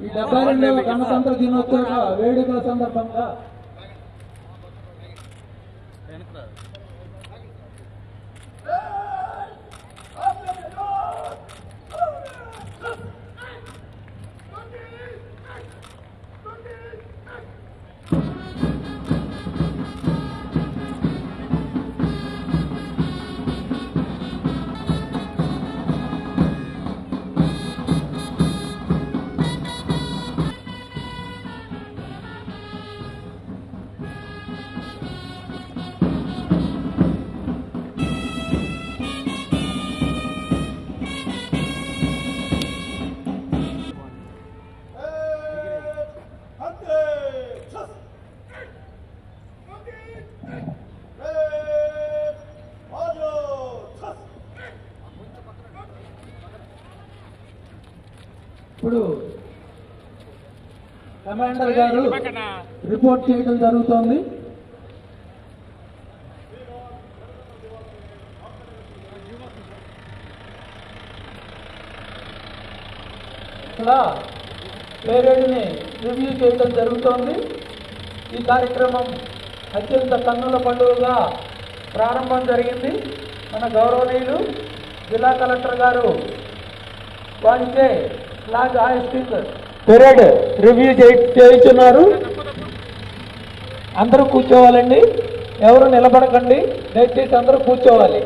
ఈ 72వ గణతంత్ర దినోత్సవ వేడుకల సందర్భంగా ఇప్పుడు కమాండర్ గారు రిపోర్ట్ చేయడం జరుగుతోంది. ఇక్కడ పేరేడుని రివ్యూ చేయడం జరుగుతోంది. ఈ కార్యక్రమం అత్యంత కన్నుల పండుగగా ప్రారంభం జరిగింది. మన గౌరవనీయులు జిల్లా కలెక్టర్ గారు వారిచే ఫ్లాగ్ హాయిస్టింగ్ పెరేడ్ రివ్యూ చేయించున్నారు. అందరూ కూర్చోవాలండి, ఎవరు నిలబడకండి, దయచేసి అందరూ కూర్చోవాలి.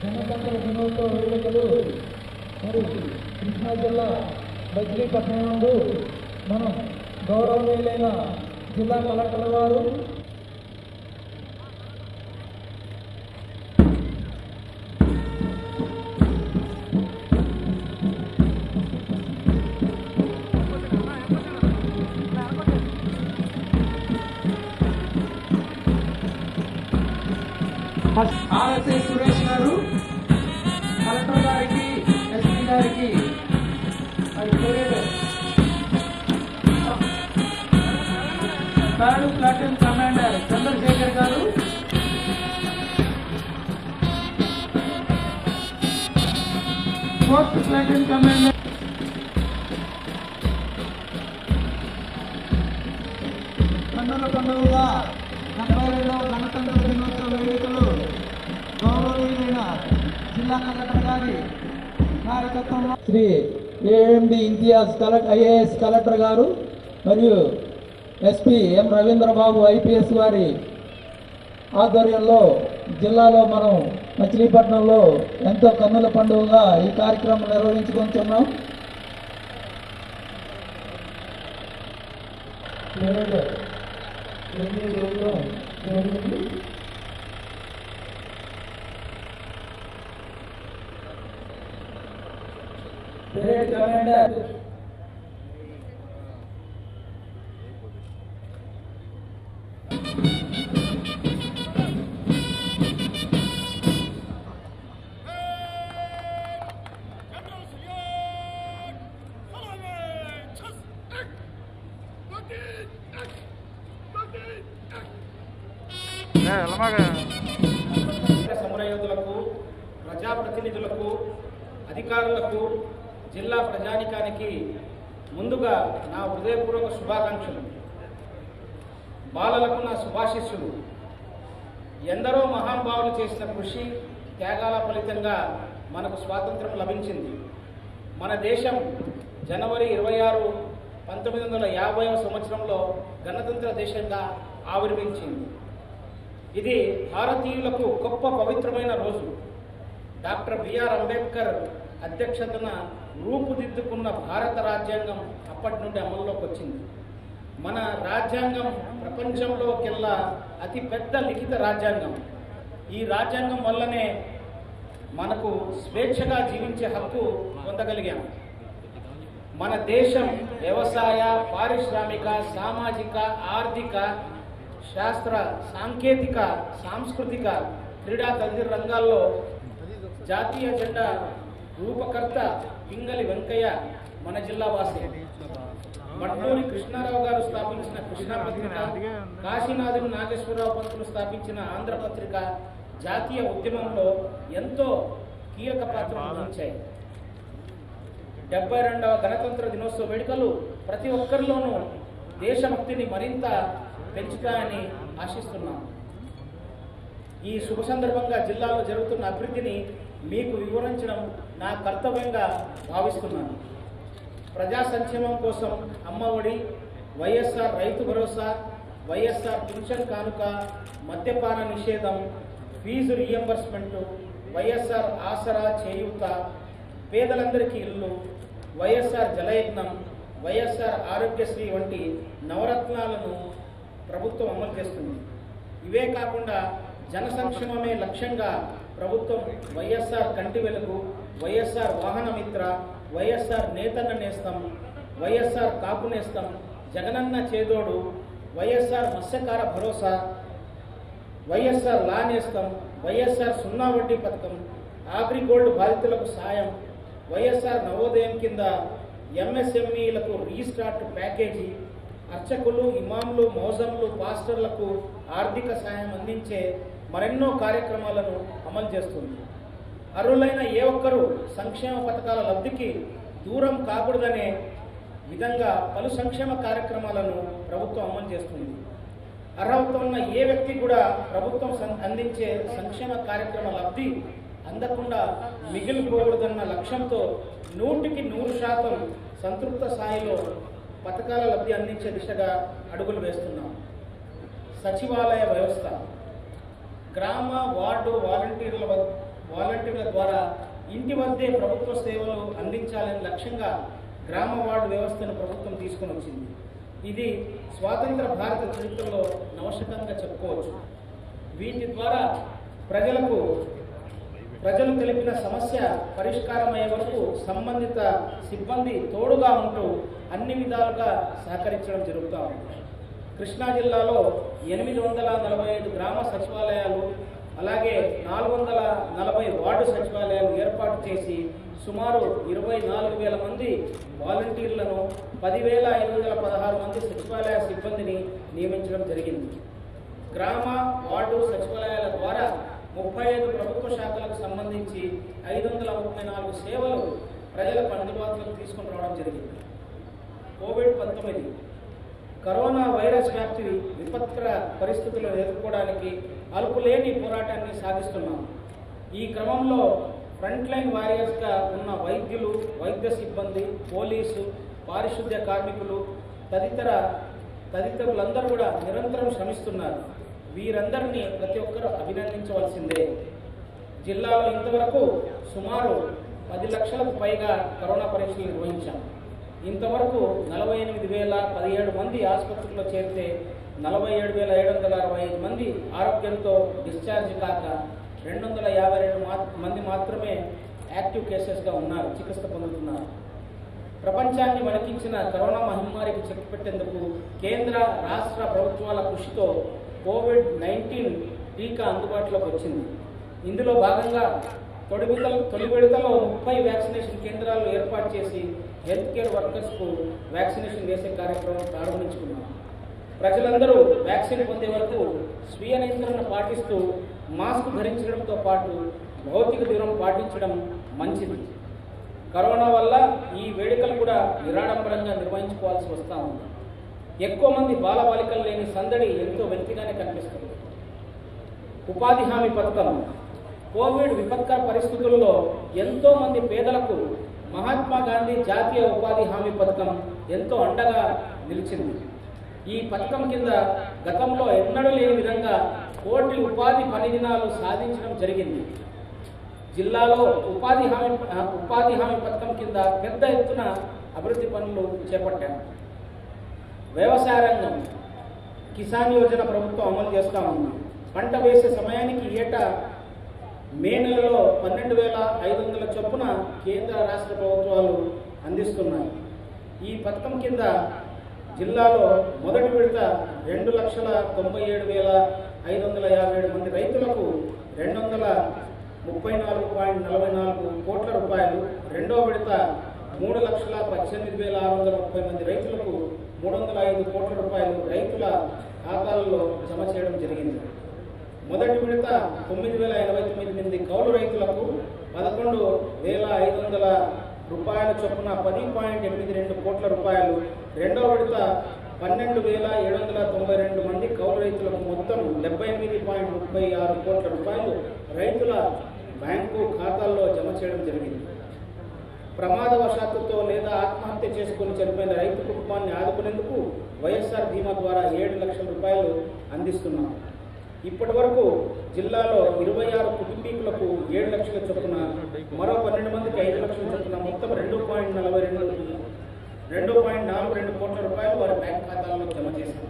గణతంత్ర దినోత్సవ వేడుకలు మరి కృష్ణా జిల్లా మచిలీపట్నం నందు మనం గౌరవనీయులైన జిల్లా కలెక్టర్ వారు ఆర్ఎస్ఐ సురేష్ గారు కలెక్టర్ గారికి ఎస్పీ గారికి థర్డ్ ప్లాటూన్ కమాండర్ చంద్రశేఖర్ గారు, ఫోర్త్ ప్లాటూన్ కమాండర్ కన్నుల పండుగగా 72వ గణతంత్ర దినోత్సవ వేడుకలు గౌరవనీయులైన జిల్లా కలెక్టర్ గారి నాయకత్వంలో Shri AMD Imtiaz IAS collector గారు మరియు ఎస్పీ ఎం రవీంద్రబాబు ఐపీఎస్ వారి ఆధ్వర్యంలో జిల్లాలో మనం మచిలీపట్నంలో ఎంతో కన్నుల పండుగగా ఈ కార్యక్రమం నిర్వహించుకుంటున్నాం. కమాండర్ సమరయోధులకు, ప్రజాప్రతినిధులకు, అధికారులకు, జిల్లా ప్రజానికానికి ముందుగా నా హృదయపూర్వక శుభాకాంక్షలు. బాలలకు నా శుభాశిస్సులు. ఎందరో మహానుభావులు చేసిన కృషి త్యాగాల ఫలితంగా మనకు స్వాతంత్రం లభించింది. మన దేశం జనవరి 26, 1950వ సంవత్సరంలో గణతంత్ర దేశంగా ఆవిర్భవించింది. ఇది భారతీయులకు గొప్ప పవిత్రమైన రోజు. డాక్టర్ బిఆర్ అంబేద్కర్ అధ్యక్షతన రూపుదిద్దుకున్న భారత రాజ్యాంగం అప్పటి నుండి అమల్లోకి వచ్చింది. మన రాజ్యాంగం ప్రపంచంలోకెల్లా అతి పెద్ద లిఖిత రాజ్యాంగం. ఈ రాజ్యాంగం వల్లనే మనకు స్వేచ్ఛగా జీవించే హక్కు పొందగలిగాం. మన దేశం వ్యవసాయ, పారిశ్రామిక, సామాజిక, ఆర్థిక, శాస్త్ర, సాంకేతిక, సాంస్కృతిక, క్రీడా తదితర రంగాల్లో జాతీయ జెండా రూపకర్త పింగళి వెంకయ్య మన జిల్లా వాసి. మట్టూరి కృష్ణారావు గారు స్థాపించిన కృష్ణా పత్రిక, కాశీనాథుని నాగేశ్వరరావు పంతులు స్థాపించిన ఆంధ్రపత్రిక జాతీయ ఉద్యమంలో ఎంతో కీలక పాత్ర వహించాయి. 72వ గణతంత్ర దినోత్సవ వేడుకలు ప్రతి ఒక్కరిలోనూ దేశభక్తిని మరింత పెంచుతాయని ఆశిస్తున్నాం. ఈ శుభ సందర్భంగా జిల్లాలో జరుగుతున్న అభివృద్ధిని మీకు వివరించడం నా కర్తవ్యంగా భావిస్తున్నాను. ప్రజా సంక్షేమం కోసం అమ్మఒడి, వైఎస్ఆర్ రైతు భరోసా, వైఎస్ఆర్ పింఛన్ కానుక, మద్యపాన నిషేధం, ఫీజు రీయింబర్స్మెంట్, వైఎస్ఆర్ ఆసరా చేయూత, పేదలందరికీ ఇల్లు, వైఎస్ఆర్ జలయజ్ఞం, వైఎస్ఆర్ ఆరోగ్యశ్రీ వంటి నవరత్నాలను ప్రభుత్వం అమలు చేస్తుంది. ఇవే కాకుండా జన సంక్షేమమే లక్ష్యంగా ప్రభుత్వం వైఎస్ఆర్ కంటి వెలుగు, వైఎస్ఆర్ వాహన మిత్ర, వైఎస్ఆర్ నేతన్న నేస్తం, వైఎస్ఆర్ కాపు నేస్తం, జగనన్న చేదోడు, వైఎస్ఆర్ మత్స్యకార భరోసా, వైఎస్ఆర్ లా నేస్తం, వైఎస్ఆర్ సున్నా వడ్డీ పథకం, అగ్రిగోల్డ్ బాధితులకు సాయం, వైఎస్ఆర్ నవోదయం కింద ఎంఎస్ఎంఈలకు రీస్టార్ట్ ప్యాకేజీ, అర్చకులు, ఇమాంలు, మౌజంలు, పాస్టర్లకు ఆర్థిక సాయం అందించే మరెన్నో కార్యక్రమాలను అమలు చేస్తుంది. అర్హులైన ఏ ఒక్కరూ సంక్షేమ పథకాల లబ్ధికి దూరం కాకూడదనే విధంగా పలు సంక్షేమ కార్యక్రమాలను ప్రభుత్వం అమలు చేస్తుంది. అర్హత ఉన్న ఏ వ్యక్తి కూడా ప్రభుత్వం అందించే సంక్షేమ కార్యక్రమ లబ్ధి అందకుండా మిగిలిపోకూడదన్న లక్ష్యంతో 100% సంతృప్త స్థాయిలో పథకాల లబ్ధి అందించే దిశగా అడుగులు వేస్తున్నాం. సచివాలయ వ్యవస్థ గ్రామ వార్డు వాలంటీర్ల ద్వారా ఇంటి వద్దే ప్రభుత్వ సేవలు అందించాలని లక్ష్యంగా గ్రామ వార్డు వ్యవస్థను ప్రభుత్వం తీసుకొని వచ్చింది. ఇది స్వాతంత్ర భారత చరిత్రలో నవశకంగా చెప్పుకోవచ్చు. వీటి ద్వారా ప్రజలు తెలిపిన సమస్య పరిష్కారమయ్యే వరకు సంబంధిత సిబ్బంది తోడుగా ఉంటూ అన్ని విధాలుగా సహకరించడం జరుగుతూ ఉంది. కృష్ణా జిల్లాలో 845 గ్రామ సచివాలయాలు, అలాగే 440 వార్డు సచివాలయాలు ఏర్పాటు చేసి సుమారు 24,000 మంది వాలంటీర్లను, 10,516 మంది సచివాలయ సిబ్బందిని నియమించడం జరిగింది. గ్రామ వార్డు సచివాలయాల ద్వారా 35 ప్రభుత్వ శాఖలకు సంబంధించి 534 సేవలు ప్రజలకు అందుబాటులోకి తీసుకుని రావడం జరిగింది. కోవిడ్-19 కరోనా వైరస్ వ్యాప్తి విపత్కర పరిస్థితులను ఎదుర్కోవడానికి అలుపులేని పోరాటాన్ని సాగిస్తున్నాం. ఈ క్రమంలో ఫ్రంట్ లైన్ వారియర్స్గా ఉన్న వైద్యులు, వైద్య సిబ్బంది, పోలీసు, పారిశుద్ధ్య కార్మికులు తదితరులందరూ కూడా నిరంతరం శ్రమిస్తున్నారు. వీరందరినీ ప్రతి ఒక్కరూ అభినందించవలసిందే. జిల్లాలో ఇంతవరకు సుమారు 10 లక్షలకు పైగా కరోనా పరీక్షలు నిర్వహించాం. ఇంతవరకు 48,017 మంది ఆసుపత్రుల్లో చేరితే 47,765 మంది ఆరోగ్యంతో డిశ్చార్జ్ కాక 252 మంది మాత్రమే యాక్టివ్ కేసెస్గా ఉన్నారు, చికిత్స పొందుతున్నారు. ప్రపంచాన్ని వణికించిన కరోనా మహమ్మారికి చెక్ పెట్టేందుకు కేంద్ర రాష్ట్ర ప్రభుత్వాల కృషితో కోవిడ్-19 టీకా అందుబాటులోకి వచ్చింది. ఇందులో భాగంగా తొలి విడతలో 30 వ్యాక్సినేషన్ కేంద్రాలు ఏర్పాటు చేసి హెల్త్ కేర్ వర్కర్స్కు వ్యాక్సినేషన్ వేసే కార్యక్రమం ప్రారంభించుకున్నాం. ప్రజలందరూ వ్యాక్సిన్ పొందే వరకు స్వీయ నియంత్రణ పాటిస్తూ మాస్క్ ధరించడంతో పాటు భౌతిక దూరం పాటించడం మంచిది. కరోనా వల్ల ఈ వేడుకలు కూడా నిరాడంబరంగా నిర్వహించుకోవాల్సి వస్తూ ఉంది. ఎక్కువ మంది బాలబాలికలు లేని సందడి ఎంతో వెలితిగానే కనిపిస్తుంది. ఉపాధి హామీ పథకం కోవిడ్ విపత్కర పరిస్థితుల్లో ఎంతో మంది పేదలకు మహాత్మా గాంధీ జాతీయ ఉపాధి హామీ పథకం ఎంతో అండగా నిలిచింది. ఈ పథకం కింద గతంలో ఎన్నడూ లేని విధంగా 1 కోటి ఉపాధి పని దినాలు సాధించడం జరిగింది. జిల్లాలో ఉపాధి హామీ పథకం కింద పెద్ద ఎత్తున అభివృద్ధి పనులు చేపట్టాము. వ్యవసాయ రంగం కిసాన్ యోజన ప్రభుత్వం అమలు చేస్తూ ఉంది. పంట వేసే సమయానికి ఏటా మే నెలలో 12,500 చొప్పున కేంద్ర రాష్ట్ర ప్రభుత్వాలు అందిస్తున్నాయి. ఈ పథకం కింద జిల్లాలో మొదటి విడత 2,97,557 మంది రైతులకు 234.44 కోట్ల రూపాయలు, రెండో విడత 3,18,630 మంది రైతులకు 305 కోట్ల రూపాయలు రైతుల ఖాతాల్లో జమ చేయడం జరిగింది. మొదటి విడత 9,089 మంది కౌలు రైతులకు 11,500 రూపాయల చొప్పున 10.82 కోట్ల రూపాయలు, రెండవ విడత 12,792 మంది కౌలు రైతులకు మొత్తం 78.36 కోట్ల రూపాయలు రైతుల బ్యాంకు ఖాతాల్లో జమ చేయడం జరిగింది. ప్రమాదవశాత్తుతో లేదా ఆత్మహత్య చేసుకుని చనిపోయిన రైతు కుటుంబాన్ని ఆదుకునేందుకు వైఎస్ఆర్ బీమా ద్వారా 7 లక్షల రూపాయలు అందిస్తున్నాం. ఇప్పటి వరకు జిల్లాలో 26 కుటుంబీకులకు 7 లక్షల చొప్పున, మరో 12 మందికి 5 లక్షల చొప్పున మొత్తం 2.42 కోట్ల రూపాయలు వారి బ్యాంక్ ఖాతాల్లో జమ చేశారు.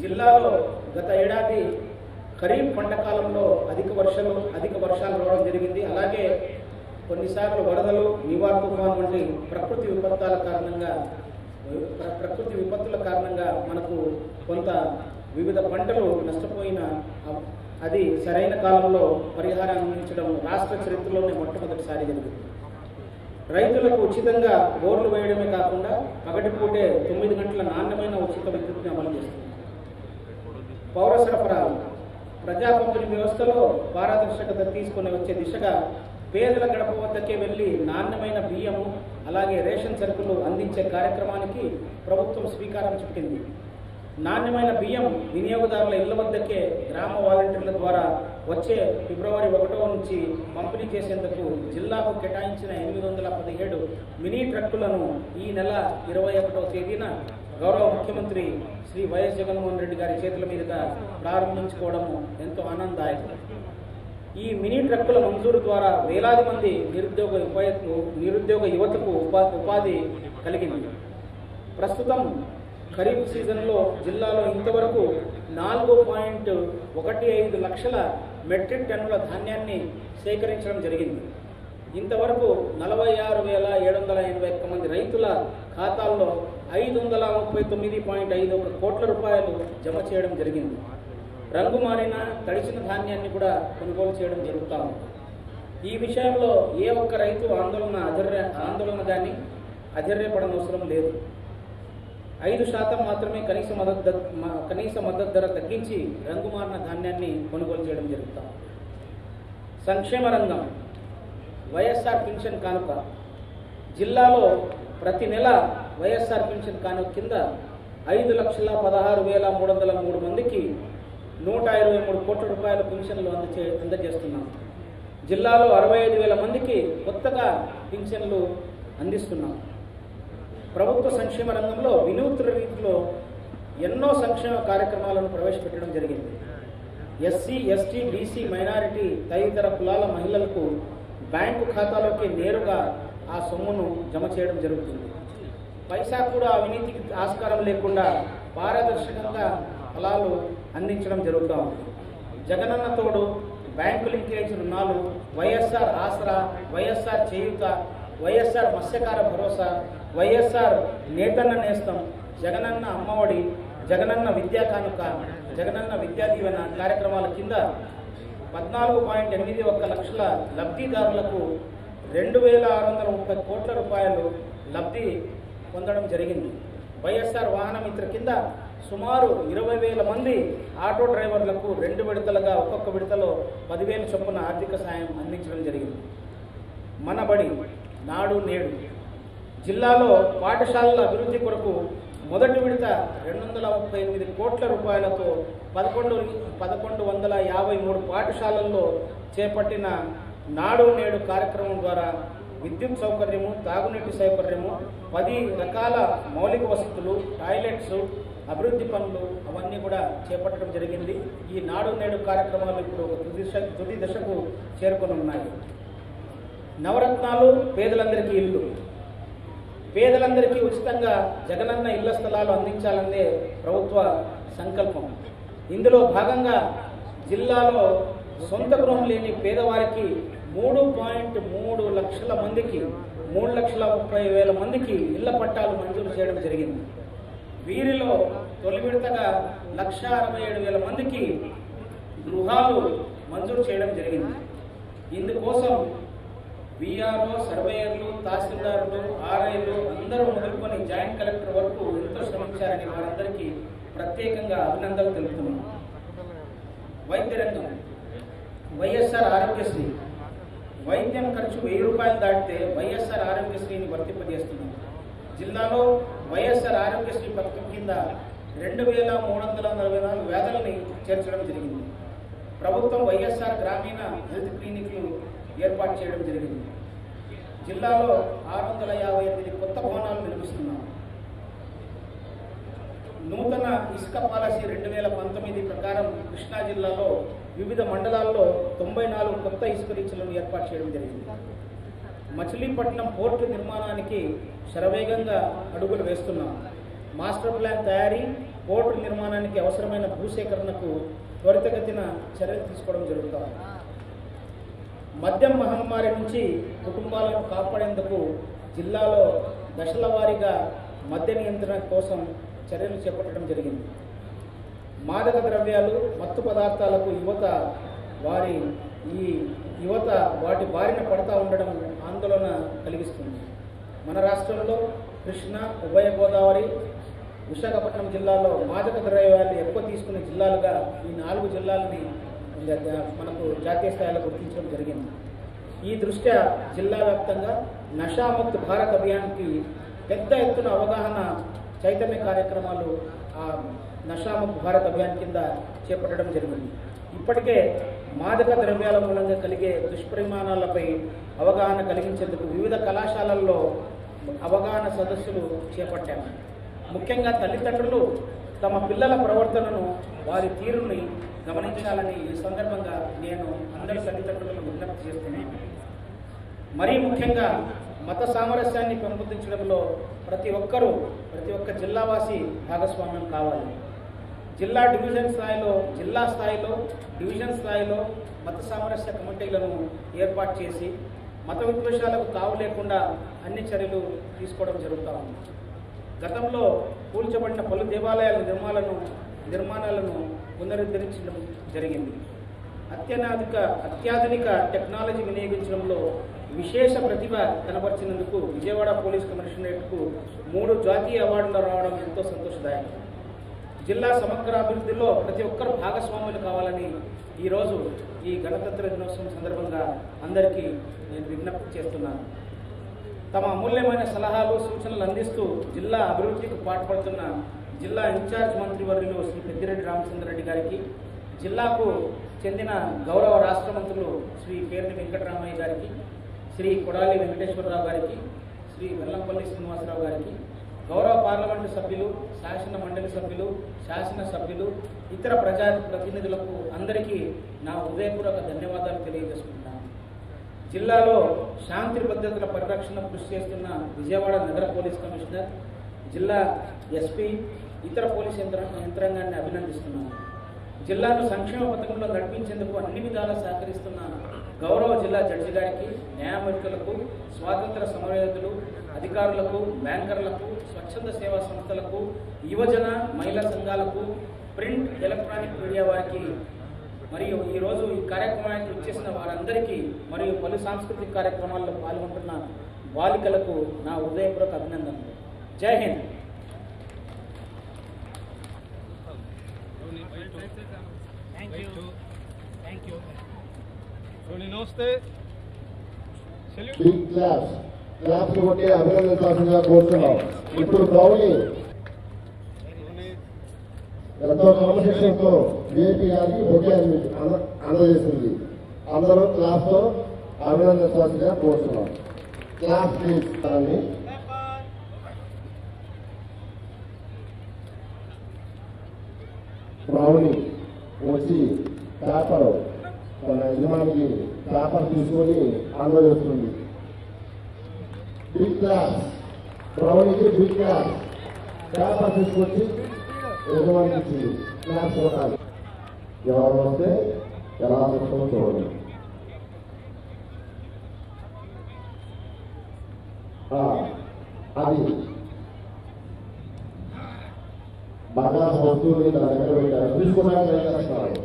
జిల్లాలో గత ఏడాది ఖరీఫ్ పంట కాలంలో అధిక వర్షాలు రావడం జరిగింది. అలాగే కొన్నిసార్లు వరదలు, నివార్ తుఫాన్ వంటి ప్రకృతి విపత్తుల కారణంగా మనకు కొంత వివిధ పంటలు నష్టపోయిన అది సరైన కాలంలో పరిహారం అందించడం రాష్ట్ర చరిత్రలోనే మొట్టమొదటిసారి జరిగింది. రైతులకు ఉచితంగా బోర్లు వేయడమే కాకుండా పగటిపూటే 9 గంటల నాణ్యమైన ఉచిత విద్యుత్ని అమలు చేస్తుంది. పౌర సరఫరాలు ప్రజా పంపిణీ వ్యవస్థలో పారదర్శకత తీసుకుని వచ్చే దిశగా పేదల గడప వద్దకే వెళ్లి నాణ్యమైన బియ్యము, అలాగే రేషన్ సరుకులు అందించే కార్యక్రమానికి ప్రభుత్వం శ్రీకారం చుట్టింది. నాణ్యమైన బియ్యం వినియోగదారుల ఇళ్ల వద్దకే గ్రామ వాలంటీర్ల ద్వారా వచ్చే ఫిబ్రవరి 1 నుంచి పంపిణీ చేసేందుకు జిల్లాకు కేటాయించిన 817 మినీ ట్రక్కులను ఈ నెల 21వ తేదీన గౌరవ ముఖ్యమంత్రి శ్రీ వైఎస్ జగన్మోహన్ రెడ్డి గారి చేతుల మీదుగా ప్రారంభించుకోవడం ఎంతో ఆనందదాయకం. ఈ మినీ ట్రక్కుల మంజూరు ద్వారా వేలాది మంది నిరుద్యోగ యువతకు ఉపాధి కలిగింది. ప్రస్తుతం ఖరీఫ్ సీజన్లో జిల్లాలో ఇంతవరకు 4.15 లక్షల మెట్రిక్ టన్నుల ధాన్యాన్ని సేకరించడం జరిగింది. ఇంతవరకు 46,781 మంది రైతుల ఖాతాల్లో 539.51 కోట్ల రూపాయలు జమ చేయడం జరిగింది. రంగు మారిన తడిచిన ధాన్యాన్ని కూడా కొనుగోలు చేయడం జరుగుతాము. ఈ విషయంలో ఏ ఒక్క రైతు ఆందోళన కానీ అధైర్యపడనవసరం లేదు. 5% మాత్రమే కనీస మద్దతు ధర తగ్గించి రంగు మారిన ధాన్యాన్ని కొనుగోలు చేయడం జరుగుతాం. సంక్షేమ రంగం వైఎస్ఆర్ పింఛన్ కానుక జిల్లాలో ప్రతి నెల వైఎస్ఆర్ పింఛన్ కానుక కింద 5,16,303 మందికి 123 కోట్ల రూపాయల పింఛన్లు అందజేస్తున్నాం. జిల్లాలో 65,000 మందికి కొత్తగా పింఛన్లు అందిస్తున్నాం. ప్రభుత్వ సంక్షేమ రంగంలో వినూత్న రీతిలో ఎన్నో సంక్షేమ కార్యక్రమాలను ప్రవేశపెట్టడం జరిగింది. ఎస్సీ, ఎస్టీ, బీసీ, మైనారిటీ తదితర కులాల మహిళలకు బ్యాంకు ఖాతాలోకి నేరుగా ఆ సొమ్మును జమ చేయడం జరుగుతుంది. పైసా కూడా అవినీతికి ఆస్కారం లేకుండా పారదర్శకంగా ఫలాలు అందించడం జరుగుతూ ఉంది. జగనన్న తోడు, బ్యాంకు లింకేజ్ రుణాలు, వైఎస్ఆర్ ఆసరా, వైఎస్ఆర్ చేయూత, వైఎస్ఆర్ మత్స్యకార భరోసా, వైఎస్ఆర్ నేతన్న నేస్తం, జగనన్న అమ్మఒడి, జగనన్న విద్యా కానుక, జగనన్న విద్యా దీవెన కార్యక్రమాల కింద 14.81 లక్షల లబ్ధిదారులకు 2,630 కోట్ల రూపాయలు లబ్ధి పొందడం జరిగింది. వైఎస్ఆర్ వాహన మిత్ర కింద సుమారు 20,000 మంది ఆటో డ్రైవర్లకు 2 విడతలుగా ఒక్కొక్క విడతలో 10,000 చొప్పున ఆర్థిక సాయం అందించడం జరిగింది. మన బడి నాడు నేడు జిల్లాలో పాఠశాలల అభివృద్ధి కొరకు మొదటి విడత 238 కోట్ల రూపాయలతో 1153 పాఠశాలల్లో చేపట్టిన నాడు నేడు కార్యక్రమం ద్వారా విద్యుత్ సౌకర్యము, తాగునీటి సౌకర్యము, 10 రకాల మౌలిక వసతులు, టాయిలెట్స్, అభివృద్ధి పనులు అవన్నీ కూడా చేపట్టడం జరిగింది. ఈ నాడు నేడు కార్యక్రమాలు ఇప్పుడు తుది దశకు చేరుకొని ఉన్నాయి. నవరత్నాలు, పేదలందరికీ ఇల్లు. పేదలందరికీ ఉచితంగా జగనన్న ఇళ్ల స్థలాలు అందించాలనే ప్రభుత్వ సంకల్పం. ఇందులో భాగంగా జిల్లాలో సొంత గృహం లేని పేదవారికి 3.3 లక్షల మందికి 3,30,000 మందికి ఇళ్ల పట్టాలు మంజూరు చేయడం జరిగింది. వీరిలో తొలి విడతగా 1,67,000 మందికి గృహాలు మంజూరు చేయడం జరిగింది. ఇందుకోసం విఆర్ఓ, సర్వేయర్లు, తహసీల్దారులు, ఆర్ఐలు అందరూ మొదలుకొని జాయింట్ కలెక్టర్ వరకు ఎంతో శ్రమించారని వారందరికీ ప్రత్యేకంగా అభినందనలు తెలుపుతున్నాం. వైద్య రంగం. వైఎస్ఆర్ ఆరోగ్యశ్రీ. వైద్యం ఖర్చు 1000 రూపాయలు దాటితే వైఎస్ఆర్ ఆరోగ్యశ్రీని వర్తింపజేస్తున్నాం. జిల్లాలో వైఎస్ఆర్ ఆరోగ్యశ్రీ పథకం కింద 2344 వ్యాధులని చేర్చడం జరిగింది. ప్రభుత్వం వైఎస్ఆర్ గ్రామీణ హెల్త్ క్లినిక్లు ఏర్పాటు చేయడం జరిగింది. జిల్లాలో 658 కొత్త భవనాలు నిర్మిస్తున్నాం. నూతన ఇసుక పాలసీ 2019 ప్రకారం కృష్ణా జిల్లాలో వివిధ మండలాల్లో 94 కొత్త ఇసుక రీచ్లను ఏర్పాటు చేయడం జరిగింది. మచిలీపట్నం పోర్టు నిర్మాణానికి శరవేగంగా అడుగులు వేస్తున్నాం. మాస్టర్ ప్లాన్ తయారీ, పోర్టు నిర్మాణానికి అవసరమైన భూసేకరణకు త్వరితగతిన చర్యలు తీసుకోవడం జరుగుతుంది. మద్యం మహమ్మారి నుంచి కుటుంబాలను కాపాడేందుకు జిల్లాలో దశల వారీగా మద్య నియంత్రణ కోసం చర్యలు చేపట్టడం జరిగింది. మాదక ద్రవ్యాలు, మత్తు పదార్థాలకు యువత వాటి బారిన పడతా ఉండడం ఆందోళన కలిగిస్తుంది. మన రాష్ట్రంలో కృష్ణా, ఉభయ గోదావరి, విశాఖపట్నం జిల్లాలో మాదక ద్రవ్యాలు ఎక్కువ తీసుకునే జిల్లాలుగా ఈ 4 జిల్లాలని మనకు జాతీయ స్థాయిలో గుర్తించడం జరిగింది. ఈ దృష్ట్యా జిల్లా వ్యాప్తంగా నషాముక్త్ భారత్ అభియాన్కి పెద్ద ఎత్తున అవగాహన చైతన్య కార్యక్రమాలు నషాముక్త్ భారత్ అభియాన్ కింద చేపట్టడం జరిగింది. ఇప్పటికే మాదక ద్రవ్యాల మూలంగా కలిగే దుష్పరిమాణాలపై అవగాహన కలిగించేందుకు వివిధ కళాశాలల్లో అవగాహన సదస్సులు చేపట్టాము. ముఖ్యంగా తల్లిదండ్రులు తమ పిల్లల ప్రవర్తనను, వారి తీరుని గమనించాలని ఈ సందర్భంగా నేను అందరి తల్లిదండ్రులను విజ్ఞప్తి చేస్తున్నాను. మరీ ముఖ్యంగా మత సామరస్యాన్ని పెంపొందించడంలో ప్రతి ఒక్క జిల్లావాసి భాగస్వామ్యం కావాలి. జిల్లా స్థాయిలో డివిజన్ స్థాయిలో మత సామరస్య కమిటీలను ఏర్పాటు చేసి మత విద్వేషాలకు తావు లేకుండా అన్ని చర్యలు తీసుకోవడం జరుగుతూ ఉంది. గతంలో కూల్చబడిన పలు దేవాలయాల నిర్మాణాలను పునరుద్ధరించడం జరిగింది. అత్యాధునిక టెక్నాలజీ వినియోగించడంలో విశేష ప్రతిభ కనబరిచినందుకు విజయవాడ పోలీస్ కమిషనరేట్కు 3 జాతీయ అవార్డులు రావడం ఎంతో సంతోషదాయకం. జిల్లా సమగ్రాభివృద్ధిలో ప్రతి ఒక్కరు భాగస్వాములు కావాలని ఈరోజు ఈ గణతంత్ర దినోత్సవం సందర్భంగా అందరికీ నేను విజ్ఞప్తి చేస్తున్నాను. తమ అమూల్యమైన సలహాలు, సూచనలు అందిస్తూ జిల్లా అభివృద్ధికి పాటుపడుతున్న జిల్లా ఇన్ఛార్జ్ మంత్రివర్యులు శ్రీ పెద్దిరెడ్డి రామచంద్రరెడ్డి గారికి, జిల్లాకు చెందిన గౌరవ రాష్ట్ర మంత్రులు శ్రీ పేర్ని వెంకటరామయ్య గారికి, శ్రీ కొడాలి వెంకటేశ్వరరావు గారికి, శ్రీ వెల్లంపల్లి శ్రీనివాసరావు గారికి, గౌరవ పార్లమెంటు సభ్యులు, శాసన మండలి సభ్యులు, శాసనసభ్యులు, ఇతర ప్రజా ప్రతినిధులకు అందరికీ నా హృదయపూర్వక ధన్యవాదాలు తెలియజేసుకుంటున్నాను. జిల్లాలో శాంతి భద్రతల పరిరక్షణ కృషి చేస్తున్న విజయవాడ నగర పోలీస్ కమిషనర్, జిల్లా ఎస్పీ, ఇతర పోలీస్ యంత్రాంగాన్ని అభినందిస్తున్నాను. జిల్లాను సంక్షేమ పథకంలో నడిపించేందుకు అన్ని విధాలా సహకరిస్తున్న గౌరవ జిల్లా జడ్జి గారికి, న్యాయమూర్తులకు, స్వాతంత్ర సమరయోధులు, అధికారులకు, బ్యాంకర్లకు, స్వచ్ఛంద సేవా సంస్థలకు, యువజన మహిళా సంఘాలకు, ప్రింట్ ఎలక్ట్రానిక్ మీడియా వారికి మరియు ఈరోజు ఈ కార్యక్రమానికి వచ్చేసిన వారందరికీ మరియు పలు సాంస్కృతిక కార్యక్రమాల్లో పాల్గొంటున్న బాలికలకు నా హృదయపూర్వక అభినందనలు. జై హింద్. నమస్తే. క్లాస్ కొట్టి అభినందించాల్సిందిగా కోరుతున్నాం. ఇప్పుడు ప్రౌఢి ఎంతో క్రమశిక్షణతో విఐపీ గారికి బొకే అందజేసింది. అందరూ క్లాస్ తో అభినందించాల్సిందిగా కోరుతున్నాం. Class please. ప్రౌఢి వచ్చి పేపర్ తన యజమానికి పేపర్ తీసుకొని అందజేస్తుంది. బిగ్ క్లాస్ ప్రౌఢికి బిగ్ క్లాస్ పేపర్ తీసుకొచ్చి యజమానికి ఇచ్చింది. క్లాస్ చూడాలి. ఎవరు వస్తే ఎలా వస్తుందో చూడండి. అది బాగా వస్తువుని తన దగ్గర పెట్టారు. తీసుకోవడానికి ప్రయత్నిస్తున్నారు.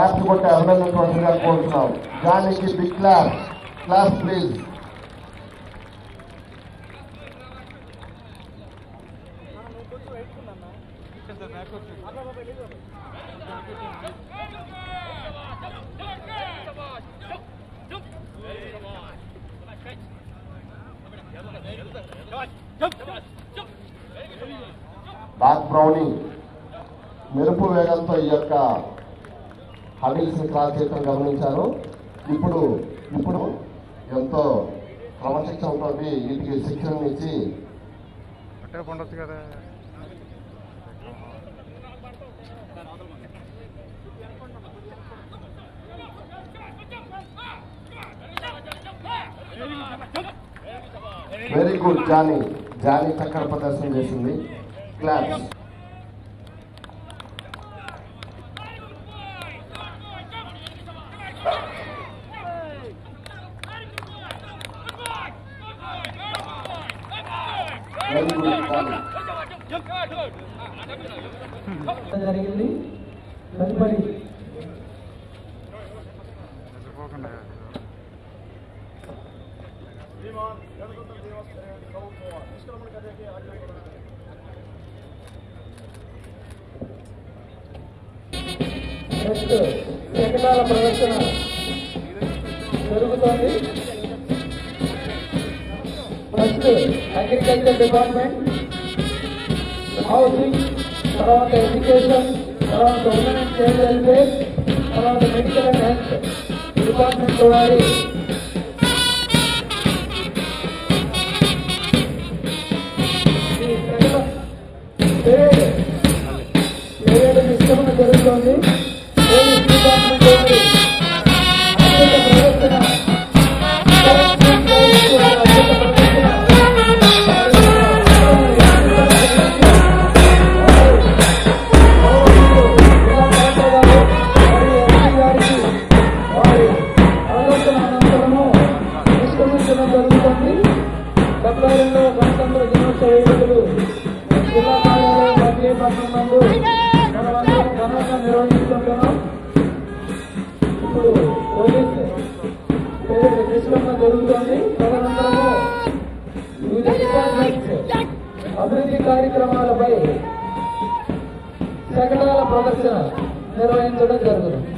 క్లాస్ కొట్టి అభినందించవలసిందిగా కోరుతున్నాం. జానీకి big claps. Claps please. Doc Brownie మెరుపు వేగంతో ఈ యొక్క హడిల్స్ క్రాస్ చేయడం గమనించారు. ఇప్పుడు ఎంతో క్రమశిక్షణతో వీటికి శిక్షణ ఇచ్చి వెరీ గుడ్. జానీ చక్కటి ప్రదర్శన చేసింది. క్లాస్. జరిగింది. తదుపరి శకటాల ప్రదర్శన జరుగుతోంది. ఫస్ట్ అగ్రికల్చర్ డిపార్ట్మెంట్, హౌసింగ్, తర్వాత ఎడ్యుకేషన్, తర్వాత ఉమెన్ అండ్ చైల్డ్ వెల్ఫేర్, తర్వాత మెడికల్ అండ్ హెల్త్ డిపార్ట్మెంట్ వారి పరేడ్ నిష్క్రమణ జరుగుతోంది. పోలీస్ డిపార్ట్మెంట్ వారి అత్యంత ప్రదర్శన జరుగుతుంది. 72వ గణతంత్ర దినోత్సవ వేడుకలు జిల్లా కార్యాలయం మచిలీపట్నం మనమందరం ఘనంగా నిర్వహిస్తుంటున్నాం. ఇప్పుడు పోలీస్ పరేడ్ నిష్క్రమణ జరుగుతుంది. తదనంతరము వివిధ డిపార్ట్మెంట్స్ అభివృద్ధి కార్యక్రమాలపై శకటాల ప్రదర్శన నిర్వహించడం జరుగుతుంది.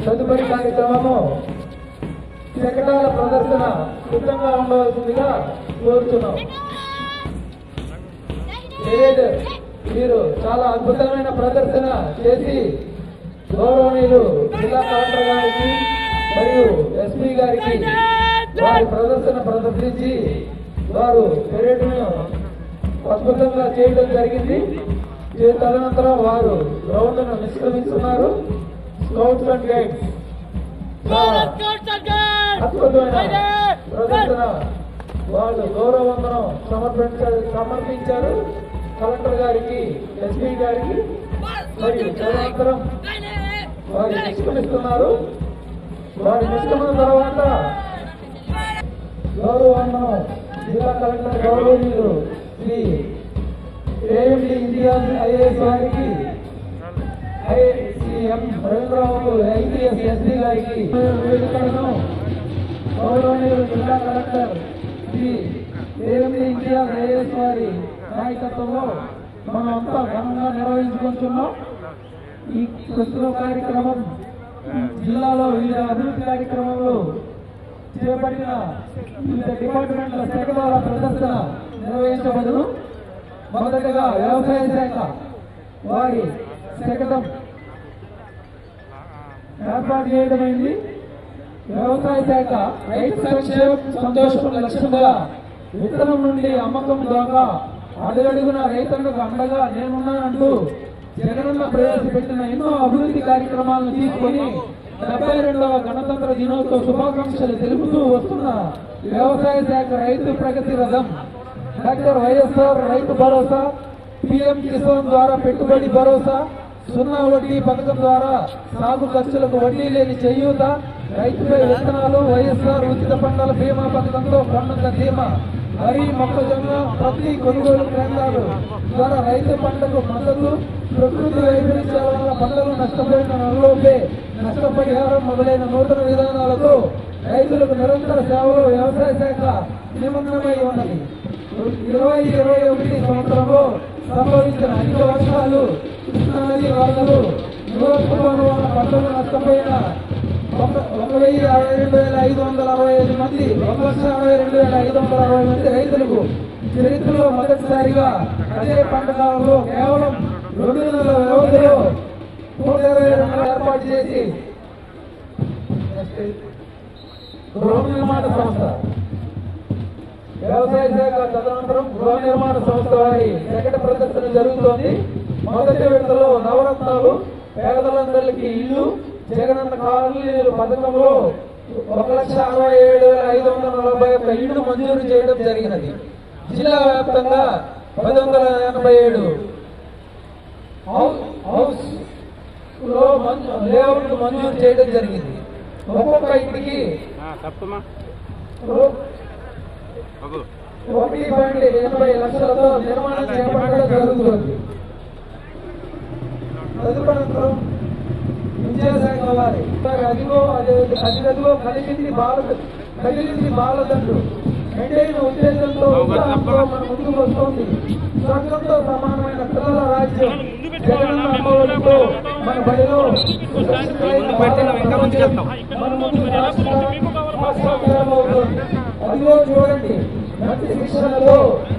తదుపరి కార్యక్రమము శకటాల ప్రదర్శన సిద్ధంగా ఉండవలసిందిగా కోరుతున్నాం. మీరు చాలా అద్భుతమైన ప్రదర్శన చేసి గౌరవనీయులు జిల్లా కలెక్టర్ గారికి మరియు ఎస్పీ గారికి వారి ప్రదర్శన ప్రదర్శించి వారు పరేడ్ను అద్భుతంగా చేయడం జరిగింది. తదనంతరం వారు గ్రౌండ్ను నిష్క్రమిస్తున్నారు. స్కౌట్స్ అండ్ గైడ్స్ అద్భుతమైన ప్రదర్శన వాళ్ళు గౌరవవందనం సమర్పించారు కలెక్టర్ గారికి, ఎస్పీ గారికి. మరియు తదనంతరం వారు నిష్క్రమిస్తున్నారు. వారి నిష్క్రమణ తర్వాత గౌరవవందనం జిల్లా కలెక్టర్ గౌరవనీయులు శ్రీ ఏఎండి ఇంతియాజ్ ఐఏఎస్ గారికి, ఐసీఎం రవీంద్రబాబు ఐపీఎస్ ఎస్పీ గారికి వేదికలను గౌరవనీయులు జిల్లా collector Shri AMD Imtiaz IAS వారి నాయకత్వంలో మనం అంతా ఘనంగా నిర్వహించుకుంటున్నాం. ఈ ప్రస్తుత కార్యక్రమం జిల్లాలో వివిధ అభివృద్ధి కార్యక్రమంలో చేపట్టిన వివిధ డిపార్ట్మెంట్ల శకటాల ప్రదర్శన నిర్వహించబడును. మొదటగా వ్యవసాయ శాఖ వారి శకటం ఏర్పాటు చేయడమైంది. వ్యవసాయ శాఖ రైతు సంక్షేమం సంతోషం లక్ష్యంగా విత్తనం నుండి అమ్మకం దాకా అడుగడుగున రైతులకు అండగా నేనున్నానంటూ జగనన్న ప్రవేశపెట్టిన ఎన్నో అభివృద్ధి కార్యక్రమాలను తీసుకుని 72వ గణతంత్ర దినోత్సవ శుభాకాంక్షలు తెలుపుతూ వస్తున్న వ్యవసాయ శాఖ రైతు ప్రగతి రథం doctor YSR Rythu Bharosa, PM Kisan ద్వారా పెట్టుబడి భరోసా, 0 వడ్డీ పథకం ద్వారా సాగు ఖర్చులకు వడ్డీ లేని చేయూత, రైతుపై విత్తనాలు, వైఎస్ఆర్ ఉచిత పంటల బీమా పథకంతో పండుగ ధీమా వరి మొక్కజొన్న ప్రతి కొనుగోలు కేంద్రాలు ద్వారా రైతు పంటకు మద్దతు, ప్రకృతి వైపరీత్యాల వల్ల పంటలు నష్టపోయిన నలులోపే నష్టపరిహారం మొదలైన నూతన విధానాలతో రైతులకు నిరంతర సేవలు వ్యవసాయ శాఖ నిమగ్నమై ఉన్నది. 2021 సంవత్సరంలో సంభవించిన అధిక వర్షాలు, కృష్ణానది వరదలు, తుఫాను వల్ల పంటలు నష్టపోయిన 1,62,565 మంది 1,62,560 మంది రైతులకు చరిత్రలో మొదటిసారిగా అదే పంట కాలంలో కేవలం 2 నెలల వ్యవధిలో 122 ఏర్పాటు చేసి గృహ నిర్మాణ సంస్థ వ్యవసాయ శాఖ తదనంతరం గృహ నిర్మాణ సంస్థ వారి ప్రకట ప్రదర్శన జరుగుతోంది. మొదటి విడతలో నవరత్నాలు, పేదలందరికీ ఇల్లు, జగనన్న కాలనీలు పథకంలో 1,67,541 ఇళ్లు మంజూరు చేయడం జరిగినది. జిల్లా వ్యాప్తంగా 1087 హౌస్ లో లేఅవుట్లు మంజూరు చేయడం జరిగింది. ఒక్కొక్క ఇంటికి 1.80 లక్షలతో నిర్మాణం చేపట్టడం జరుగుతుంది. తదుపరి విద్యాశాఖ వారి అదిగో కదిలింది బాలదండు మెండైన ఉద్దేశంతో మన ముందుకు వస్తోంది. స్వర్గంతో సమానమైన పిల్లల రాజ్యం జగనన్న అమ్మఒడితో మన బడిలో మన ముందు అవుతుంది. అదిగో చూడండి, మంచి శిక్షణతో,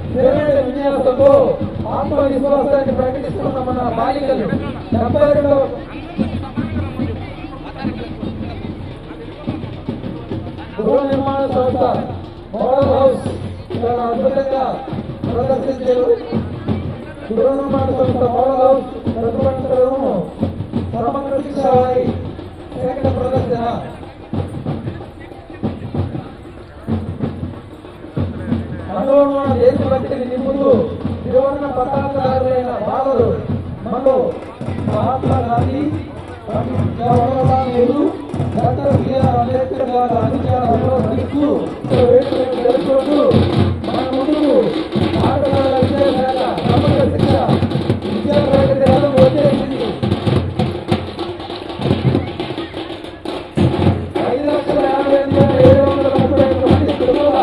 స్థిరమైన విన్యాసంతో ఆత్మవిశ్వాసాన్ని ప్రకటిస్తున్న మన బాలికలు 72వ గృహ నిర్మాణ సంస్థ మోడల్ హౌస్ చాలా అద్భుతంగా ప్రదర్శించారు. గృహ నిర్మాణ సంస్థ మోడల్ హౌస్ ప్రతిపక్షము సమగ్ర శిక్ష వారి సేకరణ ప్రదర్శన మనలో దేశభక్తిని నింపుతూ త్రివర్ణ పతాకదారులైన బాలలు మనలో మహాత్మా గాంధీ, జవహర్లాల్ నెహ్రూ, డాక్టర్ బిఆర్ అంబేద్కర్ గారి ఆశయాలను అందిస్తూ తెలుసుకుంటూ మన ముందుకు ఆటగాళ్ళ విద్యాశాఖ సమగ్ర శిక్ష విద్యా ప్రగతి రథం వచ్చేసింది. 5,58,731 మంది పిల్లల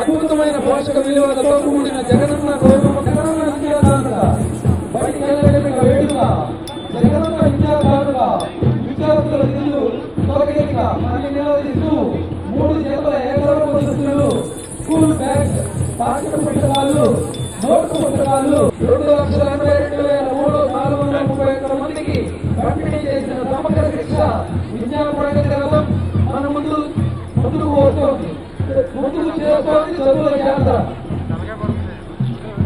అద్భుతమైన పోషక విలువలతో కూడిన జగనన్న విద్యాదారుగా బయటికి వెళ్ళడానికి వేడుక జగనన్న విద్యాదారుగా విద్యార్థుల నిధులు తొలగిగా మనకి నిరోధిస్తూ 3 జతల ఏకరూప దుస్తులు, స్కూల్ బ్యాగ్, పాఠ్య పుస్తకాలు, నోట్ పుస్తకాలు 2,82,431 మందికి పంపిణీ చేసిన సమగ్ర శిక్ష విద్యా ప్రగతి రథం మన ముందుకు వస్తోంది. ముందుకు చేస్తోంది చదువుల యాత్ర.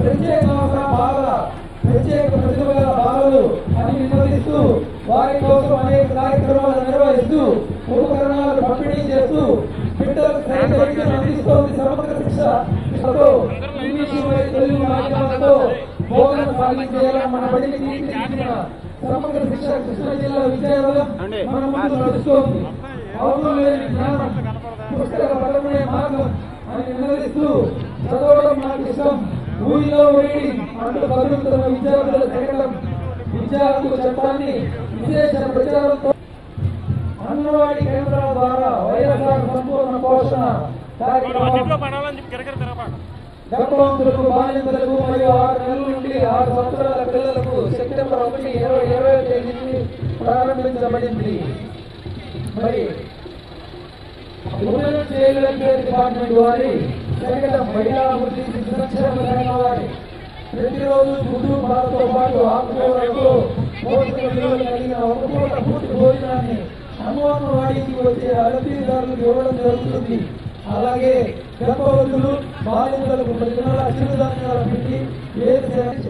ప్రత్యేక బాలల ప్రత్యేక ప్రతిభ గల బాలలు అని నినదిస్తూ వారి కోసం అనేక కార్యక్రమాలు నిర్వహిస్తూ ఉపకరణాలను పంపిణీ చేస్తూ బిడ్డలకు సైతం అందిస్తోంది సమగ్ర శిక్ష. ఇంగ్లీషు తెలుగు మాధ్యమాలతో బోధన సాగించేలా మన బడికి తీర్చిదిద్దిన సమగ్ర శిక్ష కృష్ణా జిల్లా విద్యార్థులం మన ముందు నడుస్తోంది. అవసరం లేని జ్ఞానం పుస్తక పఠనమే మార్గం అని నిలదీస్తూ చదవడం నాకు ఇష్టం. ఊరిలో వేడి అంటూ బతుకుతున్న విద్యార్థుల శకటం విద్యార్థుల చట్టాన్ని విశేష ప్రచారంతో అంగన్వాడీ కేంద్రాల ద్వారా వైఎస్ఆర్ సంపూర్ణ పోషణ గర్భవంతులకు బాలింతలకు మరియు 6 నెలల నుండి 6 సంవత్సరాల పిల్లలకు సెప్టెంబర్ 1, 2020 తేదీని ప్రారంభించబడింది. మరి ఉమెన్ చైల్డ్ వెల్ఫేర్ డిపార్ట్మెంట్ వారి శకటం మహిళా అభివృద్ధి శిశు సంక్షేమ శాఖ వారి ప్రతిరోజు గుడ్డు పాలతో పాటు ఆకుకూరలతో పోషక విలువలు కలిగిన 1 పూట పూర్తి భోజనాన్ని అంగన్వాడీకి వచ్చే లబ్ధిదారులకు ఇవ్వడం జరుగుతుంది. అలాగే గర్భవతులు బాలింతలకు ప్రతి నెల చిరుధాన్యాల పిండి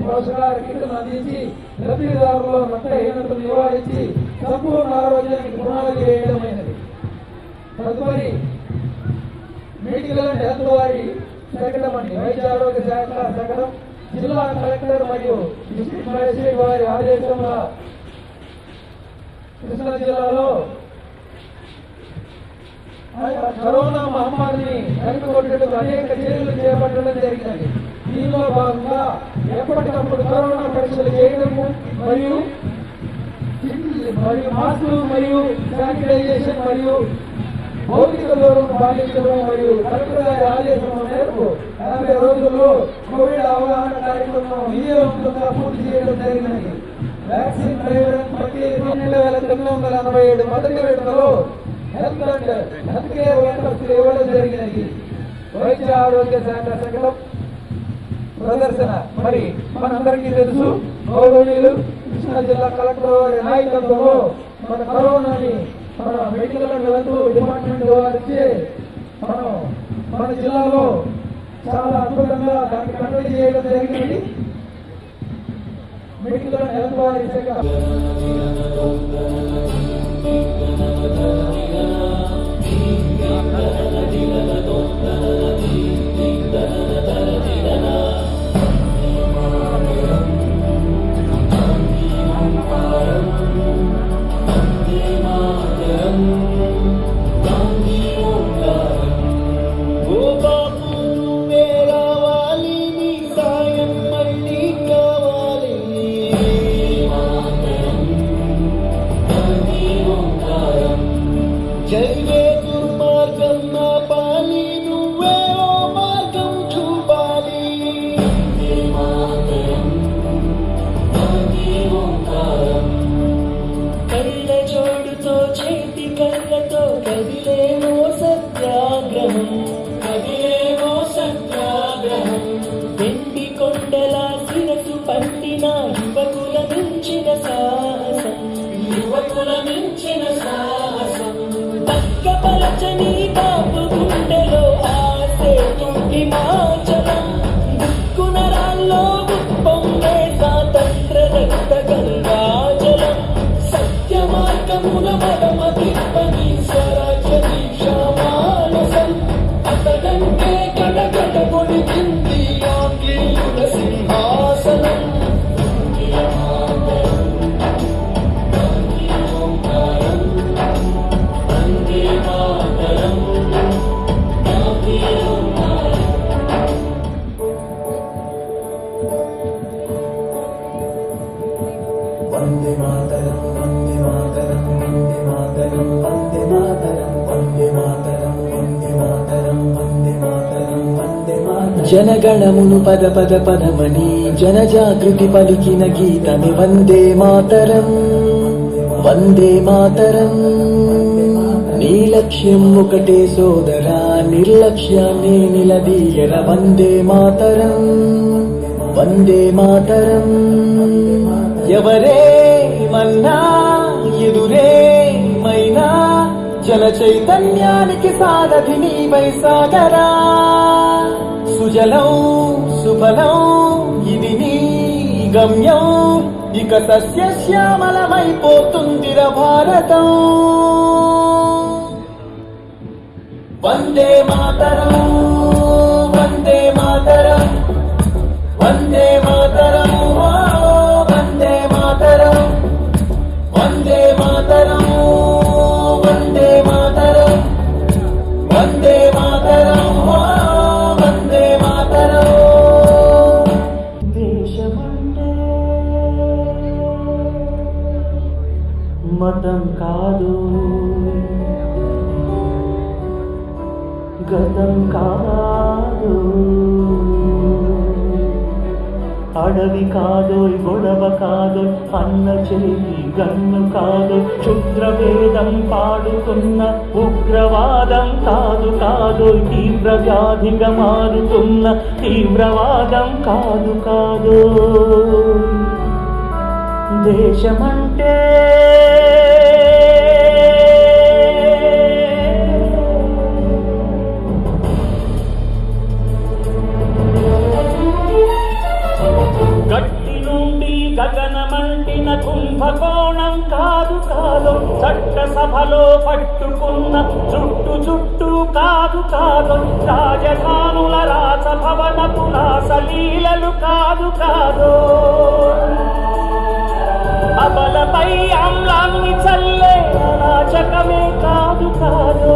పోషకాహార కిట్లను అందించి లబ్ధిదారుల రక్తహీనతను నివారించి సంపూర్ణ ఆరోగ్యానికి పునాది వేయడమైనది. తదుపరి మెడికల్ అండ్ హెల్త్ వారి శకటం అండి. వైద్య ఆరోగ్య శాఖ శకటం జిల్లా కలెక్టర్ మరియు డిస్ట్రిక్ట్ మేజిస్ట్రేట్ వారి ఆదేశంలో కృష్ణా జిల్లాలో కరోనా మహమ్మారిని కనుగొట్టేందుకు అనేక చర్యలు చేపట్టడం జరిగింది. దీనిలో భాగంగా ఎప్పటికప్పుడు కరోనా పరీక్షలు చేయడము మరియు మాస్కులు మరియు శానిటైజేషన్ మరియు భౌతిక దూరం పాటించడం మరియు కలెక్టర్ గారి ఆదేశం మేరకు 50 రోజుల్లో కోవిడ్ అవగాహన కార్యక్రమం విజయవంతంగా పూర్తి చేయడం జరిగినది. వ్యాక్సిన్ డ్రైవ్ రన్ ప్రక్రియ 2987 మొదటి విడతలో health and health care workers ఇవ్వడం జరిగినది. వైద్య ఆరోగ్య శాఖ శకటం ప్రదర్శన. మరి మనందరికీ తెలుసు, గౌరవనీయులు కృష్ణా జిల్లా కలెక్టర్ వారి నాయకత్వంలో మన కరోనాని మన మెడికల్ అండ్ హెల్త్ డిపార్ట్మెంట్ వారిచే మన జిల్లాలో చాలా అద్భుతంగా దాన్ని కంట్రోల్ చేయడం జరిగింది. మెడికల్ అండ్ హెల్త్ వారి శాఖ జనగణమును పద పద పదమని జనజాగృతి పలికిన గీతమే వందే మాతరం వందే మాతరం. నీ లక్ష్యం ఒకటే సోదరా, నిర్లక్ష్యాన్ని నిలదీయర వందే మాతరం వందే మాతరం. ఎవరే మన్నా ఎదురే మైనా జన చైతన్యానికి సారథి నీవై సాగరా. సుజలం సుఫలం ఇది నీ గమ్యం, ఇక సస్యశ్యామలమైపోతుందిర భారతం. వందే మాతరం వందే మాతరం వందే మాతరం వందే మాతరం మతం కాదు, గతం కాదు, అడవి కాదోయ్ గొడవ కాదోయ్ అన్న చేయి గన్ను కాదు, క్షుద్రవేదం పాడుతున్న ఉగ్రవాదం కాదు కాదోయ్, తీవ్ర వ్యాధిగా మారుతున్న తీవ్రవాదం కాదు కాదు. దేశమంటే గగనమంటిన కుంభకోణం కాదు కాదు, చట్టసభలో పట్టుకున్న జుట్టు కాదు కాదు, రాజధానుల రాసభవన పురాసలీలలు కాదు కాదు, అబలపై అమ్లాన్ని చల్లే అరాచకమే కాదు కాదు,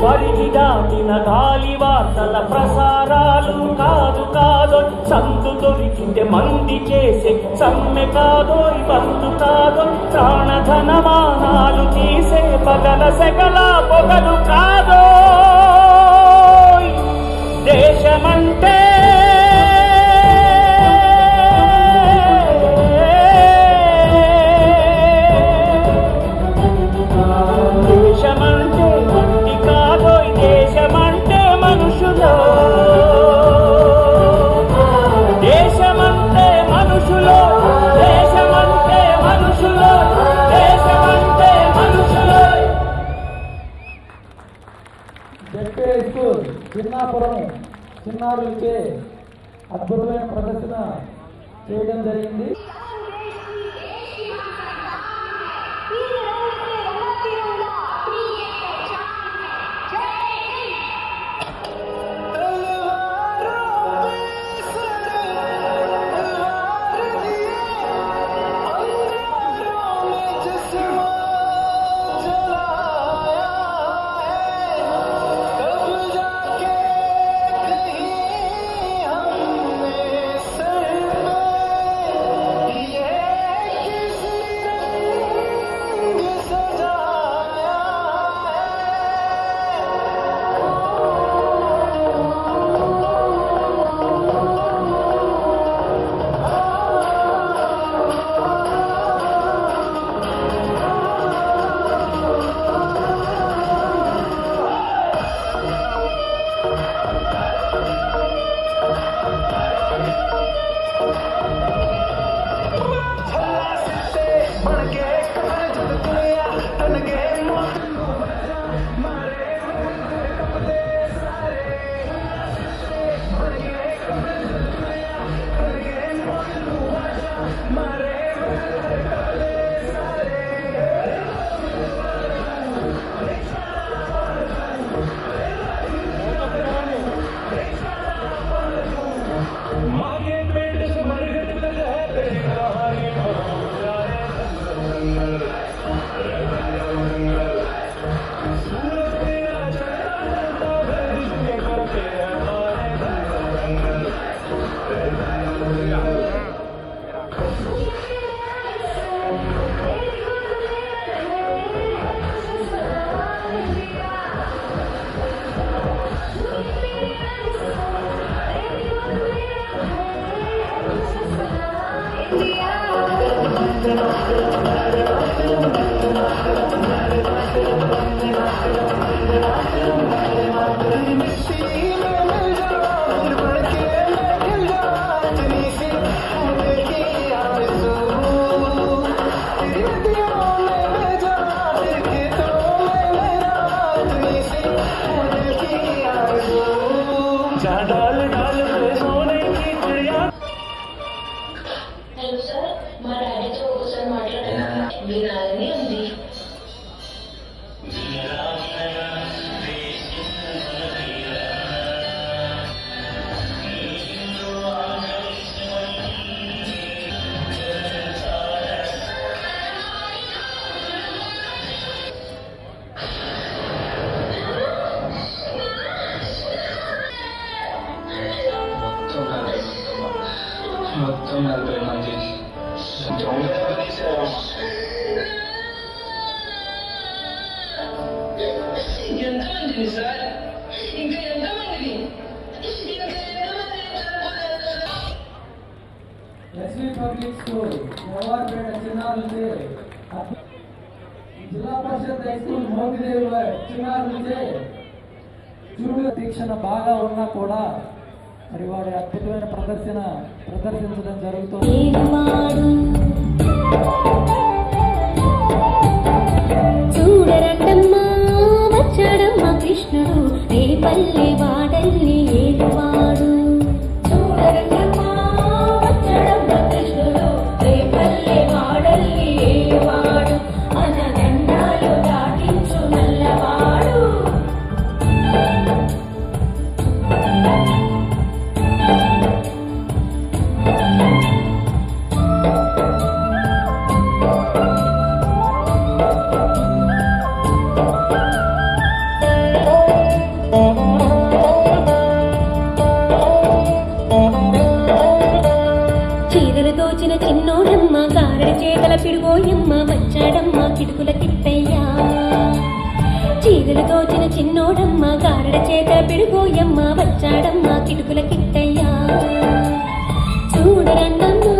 పరిధి దాటిన గాలి వార్తల ప్రసారాలు కాదు కాదు, సందు దొరికితే మంది చేసే సమ్మె కాదో బంధు కాదు, ప్రాణధనమానాలు తీసే పగల సెగల పొగలు కాదో. దేశమంటే చిన్నాపురం చిన్నారులకే అద్భుతమైన ప్రదర్శన చేయడం జరిగింది. हेलो सर, మా డాడీతో ఒకసారి మాట్లాడాను. వినాలని ఉంది. మొత్తం 40 మంది నమస్కారం. ఎంతమందిని సార్? ఇంకా ఎంతమందిని? ఎస్వి పబ్లిక్ స్కూల్ నవార్పేట చిన్నారుల నుంచి జిల్లా పరిషత్ హై స్కూల్ మోగిదేవి చిన్నారుల నుంచి చూడు తీక్షణ బాగా ఉన్నా కూడా మరి వారి అద్భుతమైన ప్రదర్శించడం జరుగుతుంది. చూడరటమ్మా వచ్చాడమ్మా కృష్ణుడు రే పల్లె వాడల్లి ఏలువాడు. చూడరటమ్మా వచ్చాడమ్మా కృష్ణుడు రే పల్లె వాడల్లి ఏలువాడు. మన దండాలు దాటించు నల్లవాడు. చీరలు దోచిన చిన్నోడమ్మ గారెడి చేతల పిడుగోయమ్మ వచ్చాడమ్మ కిటుకుల తిప్పయ్యా. చీరలు దోచిన చిన్నోడమ్మ గారెడి చేతల పిడుగోయమ్మ వచ్చాడమ్మ కిటుకుల కిట్టయ్యా. చూడరండమ్మా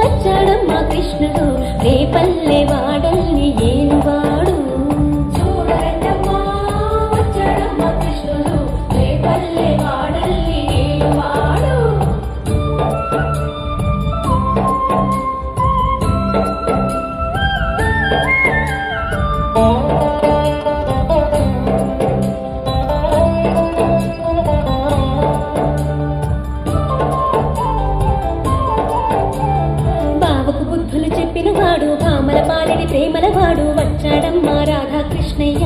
వచ్చాడమ్మ కృష్ణుడు రే పల్లె వాడల్ని ఏలువాడు. చూడరండమ్మా వచ్చాడమ్మ కృష్ణుడు రే పల్లె వాడల్ని ఏలువాడు. బావకు బుద్ధులు చెప్పిన వాడు భామల పాలెడి ప్రేమల వాడు వచ్చాడమ్మా రాధాకృష్ణయ్య.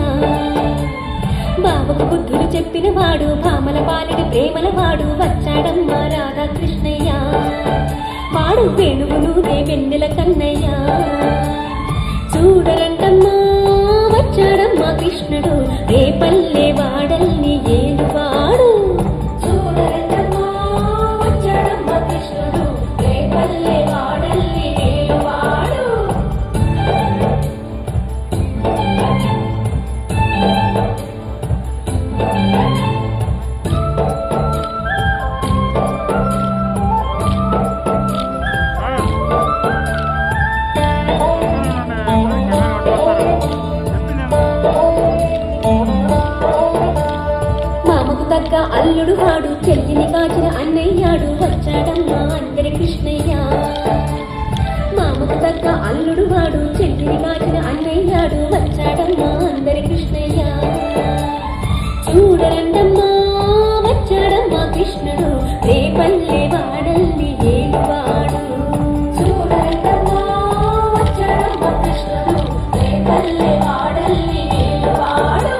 బావకు బుద్ధులు చెప్పిన వాడు భామల పాలెడి ప్రేమల వాడు వచ్చాడమ్మా రాధాకృష్ణయ్య. వాడు వేణువులు వెన్నెల కన్నయ్య. చూడరంటమ్మా వచ్చాడమ్మా కృష్ణుడు రే పల్లె వాడల్ని ఏలువాడు. చూడరంటమ్మా వచ్చాడమ్మా కృష్ణుడు రే పల్లె వాడల్ని ఏలువాడు. మామకు తగ్గ అల్లుడు వాడు చెల్లిని కాచిన అన్నయ్యాడు వచ్చాడమ్మా అందరి కృష్ణయ్య. మామకు తగ్గ అల్లుడు వాడు చెల్లిని కాచిన అన్నయ్యాడు వచ్చాడమ్మా అందరి కృష్ణయ్య. చూడరండమ్మా వచ్చాడమ్మా కృష్ణుడు రే పల్లె వాడల్ని ఏలువాడు. చూడరండమ్మా వచ్చాడమ్మా కృష్ణుడు రే పల్లె వాడల్ని ఏలువాడు.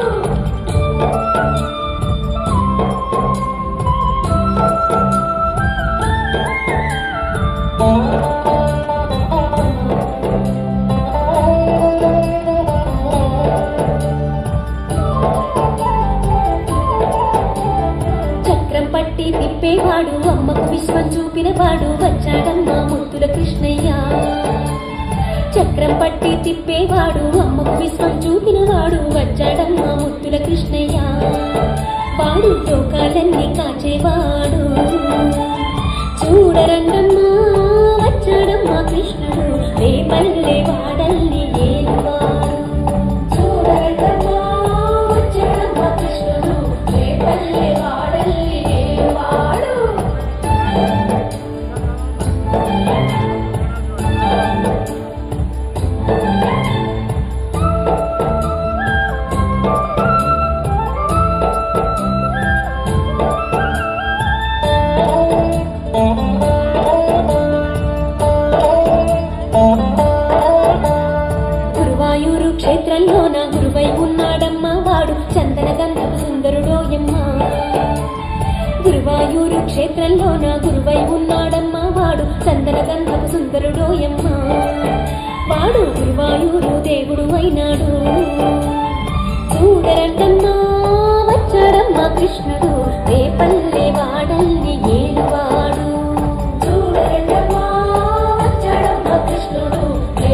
చక్రం పట్టి తిప్పేవాడు అమ్మకు విశ్వం చూపినవాడు వచ్చాడమ్మా ముద్దుల కృష్ణయ్య. చక్రం పట్టి తిప్పేవాడు అమ్మకు విశ్వం చూపినవాడు వచ్చాడమ్మా ముద్దుల కృష్ణయ్య. వాడు లోకాలన్నీ కాచేవాడు. చూడరండమ్మా వచ్చాడమ్మా కృష్ణుడు రే పల్లె వాడల్ని ఏలువాడు. చూడరండమ్మా వచ్చాడమ్మా కృష్ణుడు రే పల్లె వాడల్ని ఏలువాడు. గురువాయూరు క్షేత్రంలోన గురువై ఉన్నాడమ్మా వాడు చందన గంధపు సుందరుడోయమ్మ. గురువాయూరు క్షేత్రంలోన గురువై ఉన్నాడమ్మా వాడు చందన గంధపు సుందరుడోయమ్మ. వాడు గురువాయూరు దేవుడు అయినాడు. చూడరండమ్మా వచ్చాడమ్మా కృష్ణుడు రే పల్లె వాడల్ని ఏలువాడు. చూడరండమ్మా వచ్చాడమ్మా కృష్ణుడు రే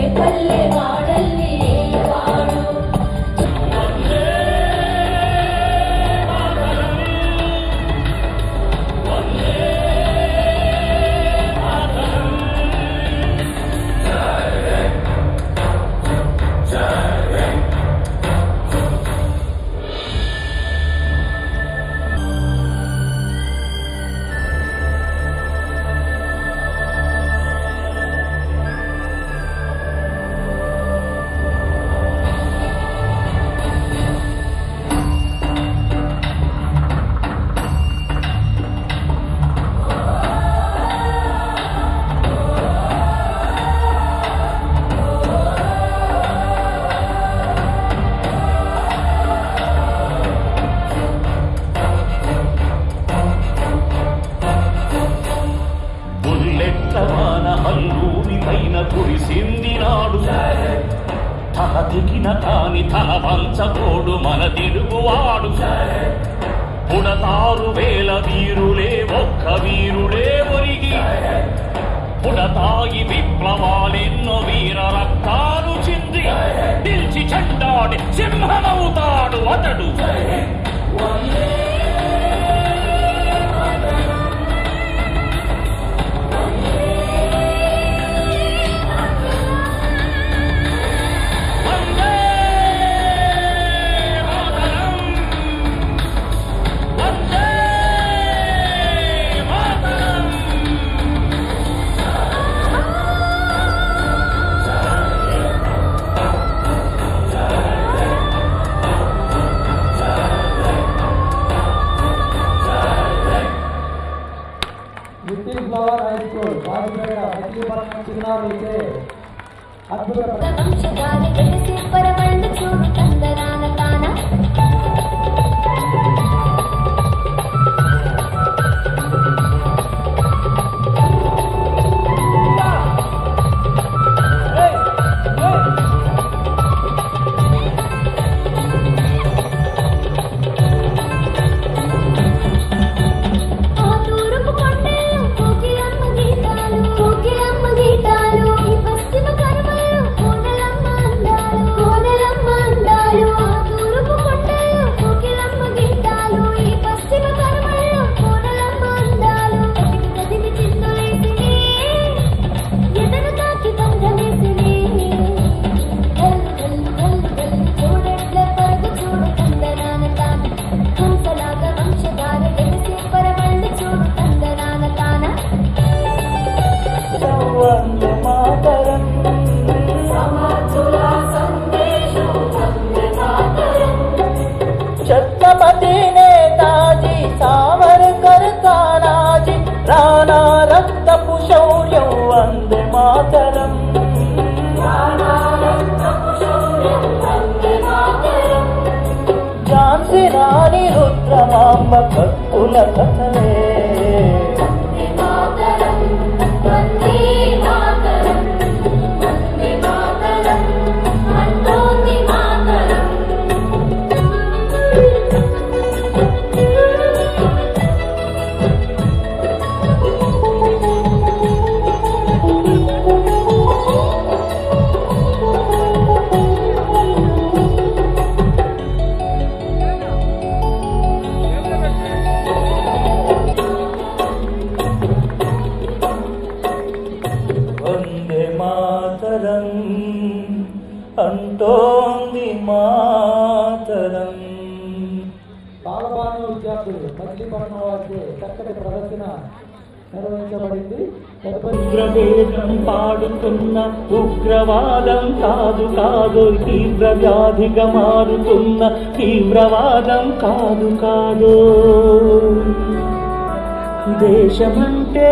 కురిసింది నాడు తల దిగిన కాని తల వంచకోడు మన తిరుగువాడు పుడతారు వేల వీరులే ఒక్క వీరుడే ఒరిగి పుడతాయి విప్లవాలెన్నో వీర రక్తాలు చింది నిలిచి చెండాడి సింహమవుతాడు అతడు ఫ్లవర్ హై స్కూల్ బాగుపేట మచిలీపట్నం చిన్నారు అయితే అద్భుత వంశధారి గెలిసి పరవళ్ళు చూడు కందరాన తాన छत्रपति नेताजी सावरकर तानाजी राणा रक्तपु शौर्यं वंदे मातरम झांसी रानी रुद्रमांब कत्तुल कथले అంటోంది మాతరం. బాలబాల విద్యార్థులు మచిలీపట్నం వారికి చక్కటి ప్రదర్శన నిర్వహించబడింది. ఉగ్రవేదం పాడుతున్న ఉగ్రవాదం కాదు కాదు, తీవ్ర వ్యాధిగా మారుతున్న తీవ్రవాదం కాదు కాదు. దేశమంటే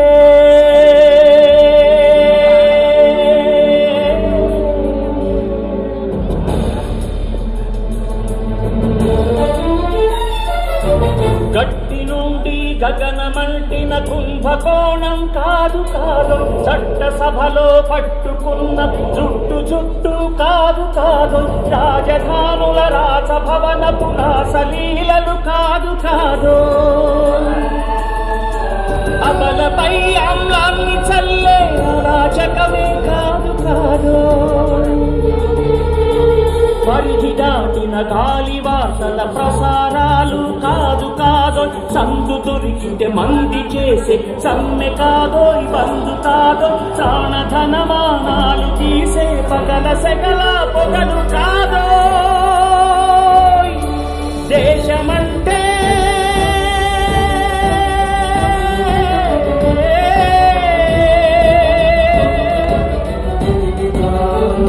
గట్టి నుండి గగనమంటిన కుంభకోణం కాదు కాదు, చట్టసభలో పట్టుకున్న జుట్టు జుట్టు కాదు కాదు, రాజధానుల రాజభవన పునాసలీలలు కాదు కాదు, అబలపై అమ్లాన్ని చల్లే అరాచకమే కాదు కాదు. పరిధి దాటిన గాలి వార్తల ప్రసారాలు కాదు కాదో, సందు దొరికితే మంది చేసే సమ్మె కాదో, బంధు కాదో, ప్రాణధనమానాలు తీసే పగల సెగల పొగలు కాదో. దేశమంటే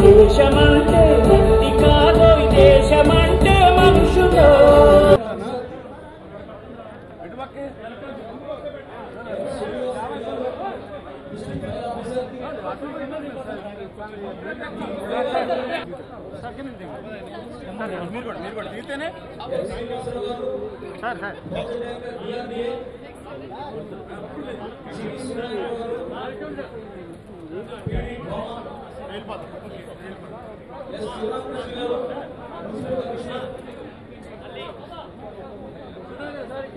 దేశమంటే వ్యక్తి కాదో, దేశమంటే మనుషులో. మీరు కూడా తీస్తేనే సార్ సార్ ఎస్ శివకృష్ణ గారు municipal commissioner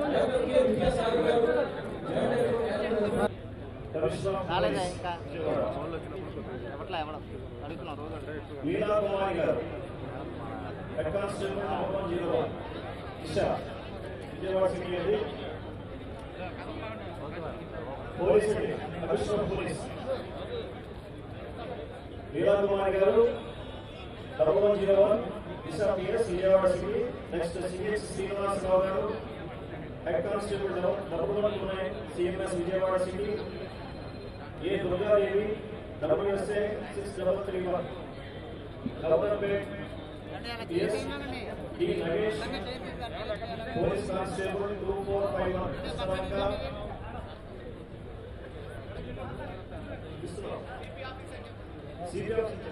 doctor K Vidyasagar గారు రాలేదా ఇంకా ఎవట్లా ఎవడం అడుగుతున్నాం రోజు వీణా కుమారి గారు హెడ్ కానిస్టేబుల్ నంబర్ 01 ఇషా విజయవాడ సిటీ అది పోలీస్ అండి అడిషనల్ పోలీస్ వీణా కుమారి గారు నంబర్ 01 ఇషా PS Vijayawada city next CH Srinivasarao గారు head constable number 29 CMS Vijayawada city ये Durga Devi WSA 6331 government PS D Nagesh police constable 2451 सवंका सीपी ऑफिसर